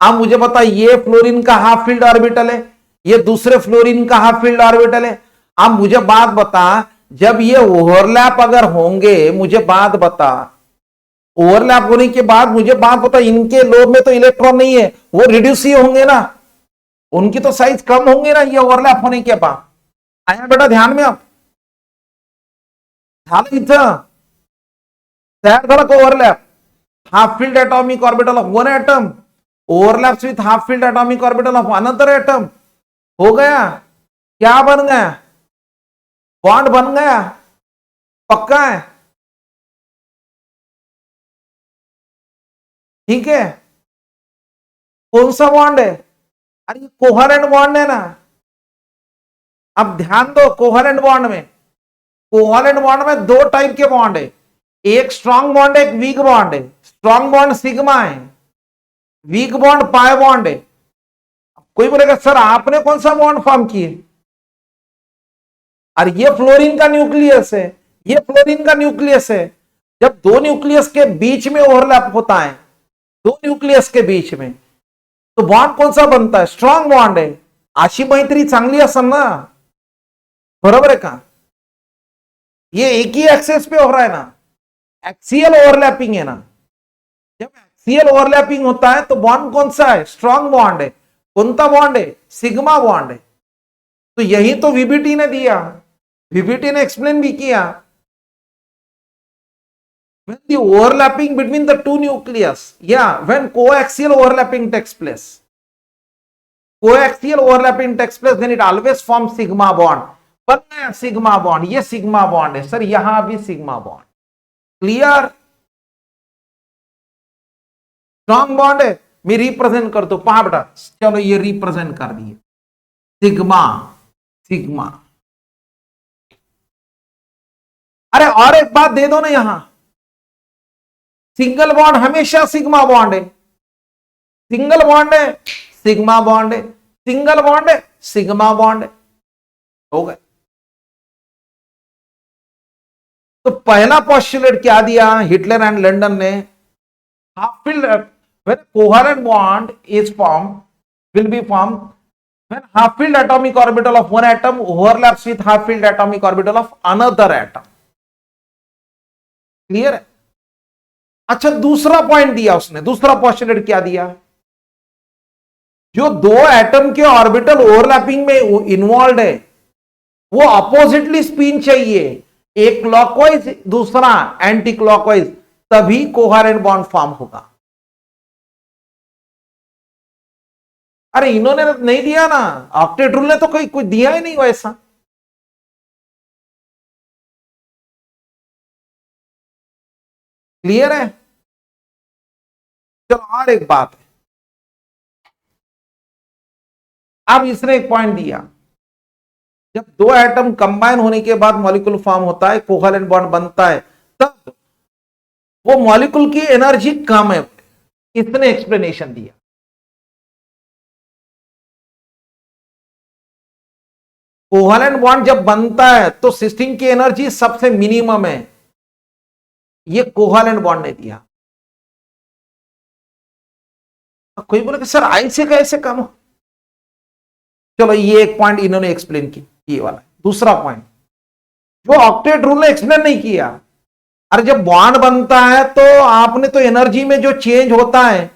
अब मुझे बता, ये फ्लोरीन का हाफ फील्ड ऑर्बिटल है, ये दूसरे फ्लोरीन का हाफ फील्ड ऑर्बिटल है. अब मुझे बात बता, जब ये ओवरलैप अगर होंगे, मुझे बात बता, ओवरलैप होने के बाद मुझे बात बता, इनके लोब में तो इलेक्ट्रॉन नहीं है, वो रिड्यूस ही होंगे ना, उनकी तो साइज कम होंगे ना ये ओवरलैप होने के बाद. आया बेटा ध्यान में. अब झालं इथं, तयार झाला का overlap. Half filled atomic orbital of one atom overlaps with half filled atomic orbital of another atom. हो गया, क्या बन गया, बॉन्ड बन गया, पक्का है. ठीक है, कौन सा बॉन्ड है, अरे कोहेरेंट बॉन्ड है ना. अब ध्यान दो, कोहेरेंट बॉन्ड में दो टाइप के बॉन्ड है, एक स्ट्रॉन्ग बॉन्ड है, एक वीक बॉन्ड है. स्ट्रॉन्ग बॉन्ड सिग्मा है, वीक बॉन्ड पाई बॉन्ड है. कोई बोलेगा सर आपने कौन सा बॉन्ड फॉर्म किए, और ये फ्लोरीन का न्यूक्लियस है, ये फ्लोरीन का न्यूक्लियस है. जब दो न्यूक्लियस के बीच में ओवरलैप होता है, दो न्यूक्लियस के बीच में, तो बॉन्ड कौन सा बनता है, स्ट्रॉन्ग बॉन्ड है. अशी मैत्री चांगली असेल ना, बरोबर है का. ये एक ही एक्सेस पे हो रहा है ना, एक्सियल ओवरलैपिंग है ना. जब एक्सियल ओवरलैपिंग होता है तो बॉन्ड कौन सा है, स्ट्रॉन्ग बॉन्ड है. कौन सा बॉन्ड है, सिग्मा बॉन्ड है. तो यही तो वीबीटी ने दिया, वीबीटी ने एक्सप्लेन भी किया. When the overlapping between the two nucleus, when coaxial overlapping takes place, then it always forms sigma bond. बन गया सिग्मा बॉन्ड, ये सिग्मा बॉन्ड है सर, यहां भी sigma bond. Clear, strong bond है. मैं रिप्रेजेंट कर दो, पहा बेटा, चलो ये रिप्रेजेंट कर दिए, सिग्मा सिग्मा. अरे और एक बात दे दो ना, यहां सिंगल बॉन्ड हमेशा सिग्मा बॉन्ड है, सिंगल बॉन्ड है सिग्मा बॉन्ड है, सिंगल बॉन्ड है सिग्मा बॉन्ड है. हो गए. तो पहला पॉस्टुलेट क्या दिया हिटलर एंड लंडन ने, half field when coherent bond is formed will be formed when half filled atomic orbital of one atom overlaps with half filled atomic orbital of another atom. Clear है. अच्छा, दूसरा point दिया उसने, दूसरा postulate क्या दिया, जो दो एटम के ऑर्बिटल ओवरलैपिंग में इन्वॉल्व है, वो अपोजिटली स्पिन चाहिए, एक क्लॉकवाइज दूसरा एंटी क्लॉकवाइज, तभी कोहेरेंट बॉन्ड फॉर्म होगा। अरे इन्होंने नहीं दिया ना, ऑक्टेट रूल ने तो कोई कोई दिया ही नहीं वैसा। क्लियर है? चलो और एक बात है, अब इसने एक पॉइंट दिया, जब दो एटम कंबाइन होने के बाद मॉलिक्यूल फॉर्म होता है, कोवेलेंट बॉन्ड बनता है, तब वो मॉलिक्यूल की एनर्जी कम है। इसने एक्सप्लेनेशन दिया। कोवेलेंट बॉन्ड जब बनता है तो सिस्टीन की एनर्जी सबसे मिनिमम है, ये कोवेलेंट बॉन्ड ने दिया। कोई बोले कि सर ऐसे कैसे कम हो? चलो ये एक पॉइंट इन्होंने एक्सप्लेन की, ये वाला। दूसरा पॉइंट जो ऑक्टेट रूल ने एक्सप्लेन नहीं किया, अरे जब बॉन्ड बनता है तो आपने तो एनर्जी में जो चेंज होता है,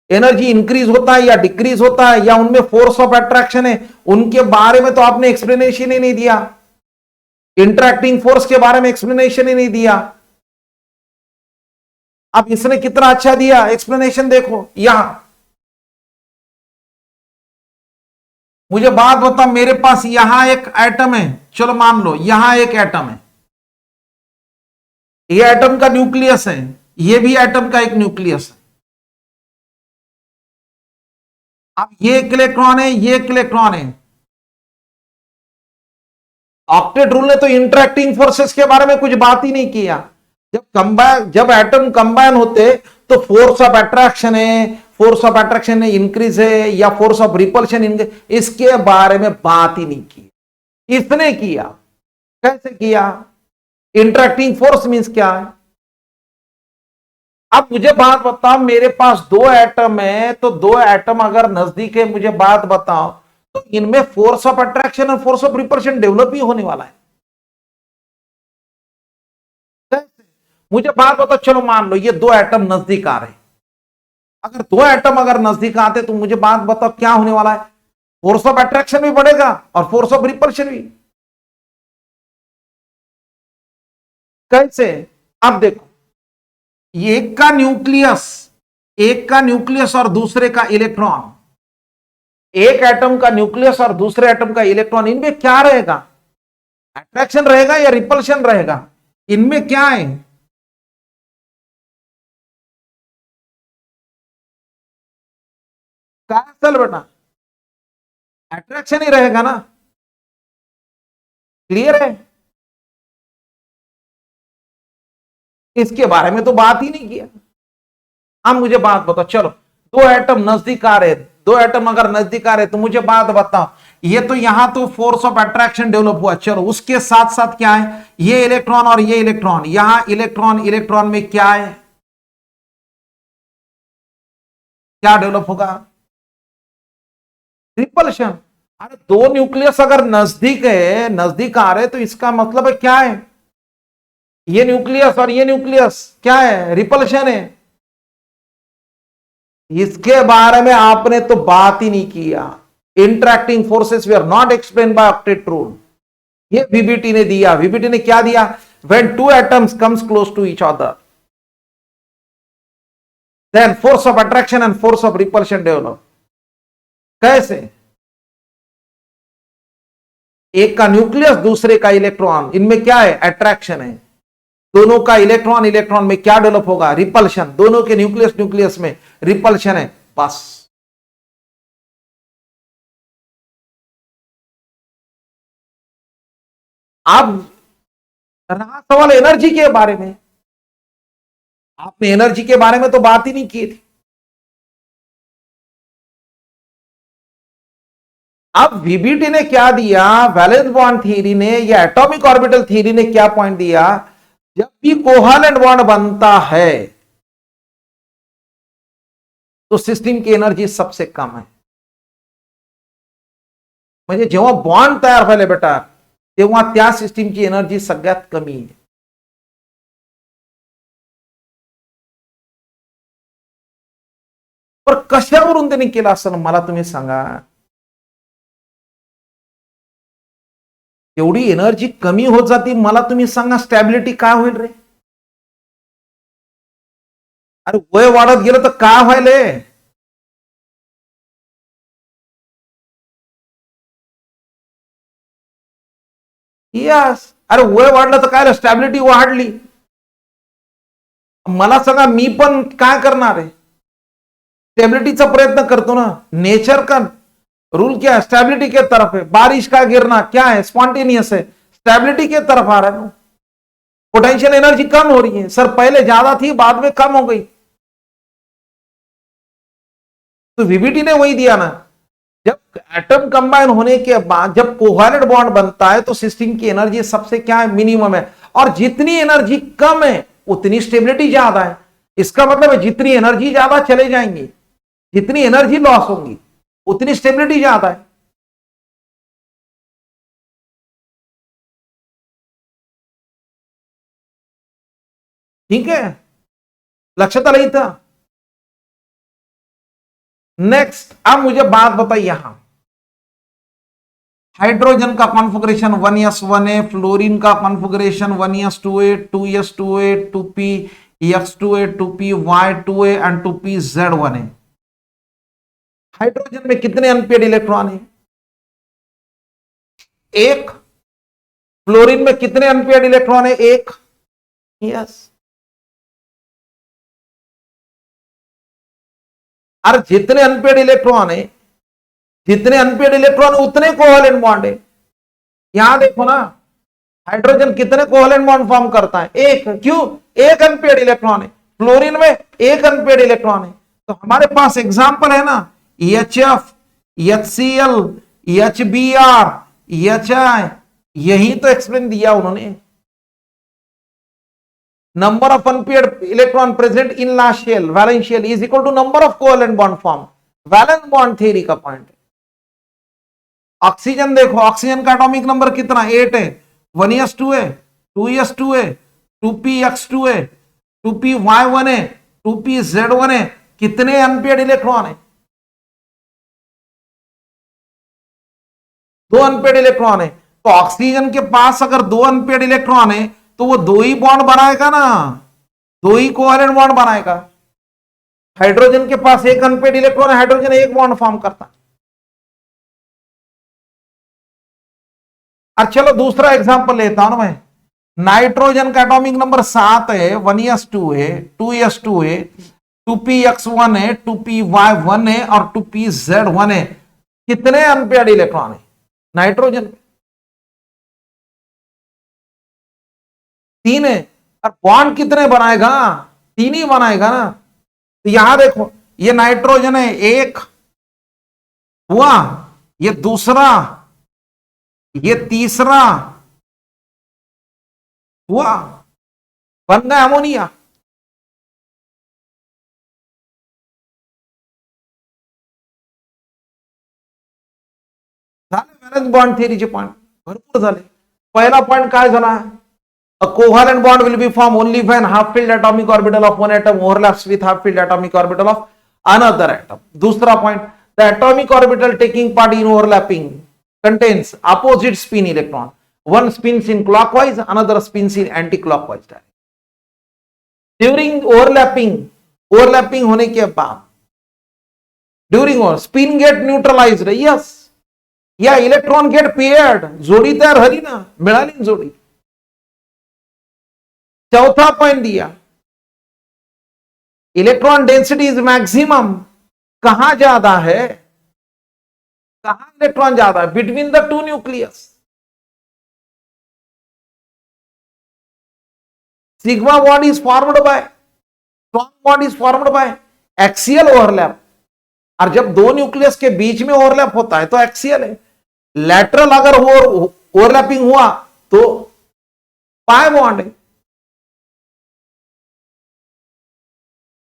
एनर्जी इंक्रीज होता है या डिक्रीज होता है, या उनमें फोर्स ऑफ अट्रैक्शन है, उनके बारे में तो आपने एक्सप्लेनेशन ही नहीं दिया। इंटरैक्टिंग फोर्स के बारे में एक्सप्लेनेशन ही नहीं दिया। अब इसने कितना अच्छा दिया एक्सप्लेनेशन, देखो यहां। मुझे बात बता, मेरे पास यहां एक एटम है, चलो मान लो यहां एक एटम है, ये एटम का न्यूक्लियस है, ये भी एटम का एक न्यूक्लियस है। अब ये एक इलेक्ट्रॉन है, ये एक इलेक्ट्रॉन है। ऑक्टेट रूल ने तो इंटरैक्टिंग फोर्सेस के बारे में कुछ बात ही नहीं किया। जब एटम कंबाइन होते तो फोर्स ऑफ अट्रैक्शन है, फोर्स ऑफ अट्रैक्शन इंक्रीज है या फोर्स ऑफ रिपल्शन इंक्रीज, इसके बारे में बात ही नहीं की। इसने किया। कैसे किया? इंटरैक्टिंग फोर्स मींस क्या है? अब मुझे बात बताओ, मेरे पास दो एटम है, तो दो एटम अगर नजदीक है, मुझे बात बताओ, तो इनमें फोर्स ऑफ अट्रैक्शन और फोर्स ऑफ रिपल्शन डेवलप ही होने वाला है। मुझे बात बताओ, चलो मान लो ये दो एटम नजदीक आ रहे, अगर दो एटम अगर नजदीक आते तो मुझे बात बताओ क्या होने वाला है? फोर्स ऑफ अट्रैक्शन भी बढ़ेगा और फोर्स ऑफ रिपल्शन भी। कैसे? अब देखो, एक का न्यूक्लियस और दूसरे का इलेक्ट्रॉन, एक एटम का न्यूक्लियस और दूसरे एटम का इलेक्ट्रॉन, इनमें क्या रहेगा? अट्रैक्शन रहेगा या रिपल्शन रहेगा? इनमें क्या है? कैसल बेटा, अट्रैक्शन ही रहेगा ना। क्लियर है? इसके बारे में तो बात ही नहीं किया। अब मुझे बात बताओ, चलो दो एटम नजदीक आ रहे, दो एटम अगर नजदीक आ रहे तो मुझे बात बताओ, ये तो यहां तो फोर्स ऑफ अट्रैक्शन डेवलप हुआ, चलो उसके साथ साथ क्या है? ये इलेक्ट्रॉन और ये इलेक्ट्रॉन, यहां इलेक्ट्रॉन इलेक्ट्रॉन में क्या है? क्या डेवलप होगा? रिपल्शन। अरे दो न्यूक्लियस अगर नजदीक है, नजदीक आ रहे, तो इसका मतलब है क्या है? ये न्यूक्लियस और ये न्यूक्लियस क्या है? रिपल्शन है। इसके बारे में आपने तो बात ही नहीं किया। Interacting forces they are not explain by octet rule, ये वीबीटी ने दिया। वीबीटी ने क्या दिया? When two atoms comes close to each other, then force of attraction and force of repulsion develop. कैसे? एक का न्यूक्लियस, दूसरे का इलेक्ट्रॉन, इनमें क्या है? अट्रैक्शन है। दोनों का इलेक्ट्रॉन इलेक्ट्रॉन में क्या डेवलप होगा? रिपल्शन। दोनों के न्यूक्लियस न्यूक्लियस में रिपल्शन है, बस। अब रहा सवाल एनर्जी के बारे में, आपने एनर्जी के बारे में तो बात ही नहीं की थी। अब वीबीटी ने क्या दिया? वैलेंस बॉन्ड थ्योरी ने या एटॉमिक ऑर्बिटल थ्योरी ने क्या पॉइंट दिया? जब भी कोवेलेंट बॉन्ड बनता है तो सिस्टम की एनर्जी सबसे कम है। म्हणजे जेव्हा बॉन्ड तयार व्हायला बेटा, तेव्हा त्या सिस्टीमची एनर्जी सगळ्यात कमी आहे। पण कशावरून त्यांनी केलं असं मला तुम्ही सांगा। एवढी एनर्जी कमी होत जाते, मला तुम्ही सांगा स्टॅबिलिटी काय होईल रे? अरे वय वाढत गेलं तर काय व्हायलंय? यस, अरे वय वाढलं तर काय, स्टॅबिलिटी वाढली. मला सांगा मी पण काय करणार आहे? स्टेबिलिटीचा प्रयत्न करतो ना. नेचर का रूल क्या है? स्टेबिलिटी के तरफ है. बारिश का गिरना क्या है? स्पॉन्टेनियस है, स्टेबिलिटी के तरफ आ रहा है. पोटेंशियल एनर्जी कम हो रही है सर, पहले ज्यादा थी बाद में कम हो गई, तो वीवीटी ने वही दिया ना. जब एटम कंबाइन होने के बाद जब कोवैलेंट बॉन्ड बनता है तो सिस्टम की एनर्जी सबसे क्या है? मिनिमम है. और जितनी एनर्जी कम है उतनी स्टेबिलिटी ज्यादा है. इसका मतलब है जितनी एनर्जी ज्यादा चले जाएंगी, जितनी एनर्जी लॉस होगी, उतनी स्टेबिलिटी ज्यादा है. ठीक है, लक्षात आलं इथं. नेक्स्ट, अब मुझे बात बताइए, यहां हाइड्रोजन का कॉन्फ़िगरेशन 1s1a, फ्लोरीन का configuration 1s2a, 2s2a, 2p x2a, 2p y2a and 2p z1a. Hydrogen में कितने अनपेड इलेक्ट्रॉन है? एक. फ्लोरीन में कितने अनपेड इलेक्ट्रॉन है? एक. यस. अरे जितने अनपेड इलेक्ट्रॉन है, जितने अनपेड इलेक्ट्रॉन उतने कोवैलेंट बॉन्ड है. यहां देखो ना, हाइड्रोजन कितने कोवैलेंट बॉन्ड फॉर्म करता है? एक. क्यों? एक अनपेड इलेक्ट्रॉन है. फ्लोरीन में एक अनपेड इलेक्ट्रॉन है. तो हमारे पास एग्जांपल है ना, एचएफ, एचसीएल, एचबीआर, एचआई. यही तो एक्सप्लेन दिया उन्होंने. Number of unpaired electron present in last shell, valence shell, is equal to number of covalent bond form. Valence bond theory का पॉइंट है. ऑक्सीजन देखो, ऑक्सीजन का एटॉमिक नंबर कितना? 8 है. 1s2a, 2s2a, 2px2a, 2py1a, 2pz1a. कितने unpaired electron है? दो unpaired electron है. तो ऑक्सीजन के पास अगर दो अनपेड इलेक्ट्रॉन है तो वो दो ही बॉन्ड बनाएगा ना, दो ही कोवैलेंट बॉन्ड बनाएगा. हाइड्रोजन के पास एक अनपेड इलेक्ट्रॉन है, हाइड्रोजन एक बॉन्ड फॉर्म करता है. अब चलो दूसरा एग्जांपल लेता हूं ना मैं. नाइट्रोजन का एटॉमिक नंबर 7 है. 1s2a, 2s2a, 2px1a, 2py1a और 2pz1a. कितने अनपेड इलेक्ट्रॉन है नाइट्रोजन में? तीन है. और बॉन्ड कितने बनाएगा? तीन ही बनाएगा ना. तो यहां देखो, ये नाइट्रोजन है, एक हुआ, ये दूसरा, ये तीसरा हुआ, बन गया अमोनिया. झाले वॅलेन्स बॉन्ड थिअरीचे पॉइंट भरपूर झाले. पहिला पॉइंट काय झाला? A covalent bond will be formed only when half filled atomic orbital of one atom overlaps with half filled atomic orbital of another atom. दूसरा point, the atomic orbital taking part in overlapping contains opposite spin electron. One spins in clockwise, another spins in anti-clockwise direction. During overlapping होने के बाद, during spin get neutralized. Yes. या electron gate paired, जोड़ी तयार झाली ना, मिळाली जोड़ी. चौथा पॉइंट दिया, इलेक्ट्रॉन डेंसिटी इज मैक्सिमम. कहां ज्यादा है? कहां इलेक्ट्रॉन ज्यादा है? Between the to nucleus. Sigma bond is formed by, strong bond is formed by axial overlap. और जब दो न्यूक्लियस के बीच में ओवरलैप होता है तो एक्सियल है. लैटरल अगर वो ओवरलैपिंग हुआ तो पाय बॉन्ड है.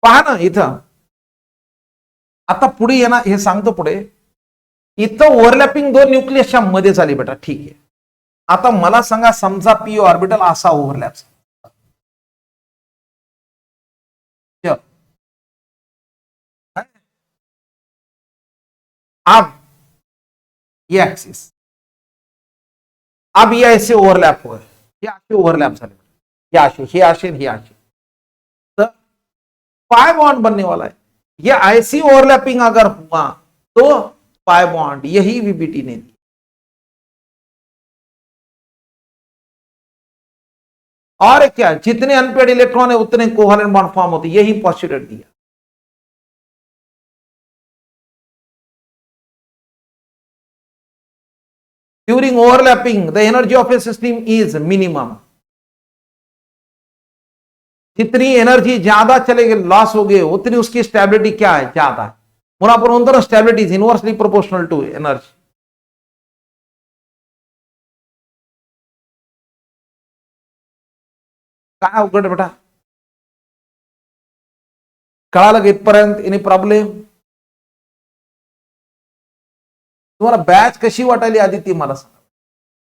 पहा ना इथं. आता पुढे ये ना, हे सांगतो पुढे. इथं ओव्हरलॅपिंग दोन न्यूक्लियसच्या मध्ये झाली बेटा, ठीक आहे. आता मला सांगा, समजा पी ऑर्बिटल असा ओव्हरलॅप, अब ये एक्सिस, अब ये ऐसे ओव्हरलॅप होय, हे असे ओव्हरलॅप झाले, हे असे तो पाई बॉन्ड बनने वाला है। ये ऐसी ओवरलैपिंग अगर हुआ तो पाई बॉन्ड, यही वीबीटी ने दी। और क्या, जितने अनपेड इलेक्ट्रॉन है उतने कोवेलेंट बॉन्ड फॉर्म होते, यही पॉस्टुलेट दिया। During overlapping the energy of A system is minimum. जितनी एनर्जी ज्यादा चलेगी, लॉस हो गए, उतनी उसकी स्टेबिलिटी क्या है, ज्यादा है। म्हणून stability is inversely proportional to energy. काय अवघड बेटा, कळालं का इथपर्यंत? Any problem? तुम्हाला बॅच कशी वाटायली आधी ती मला सांगा।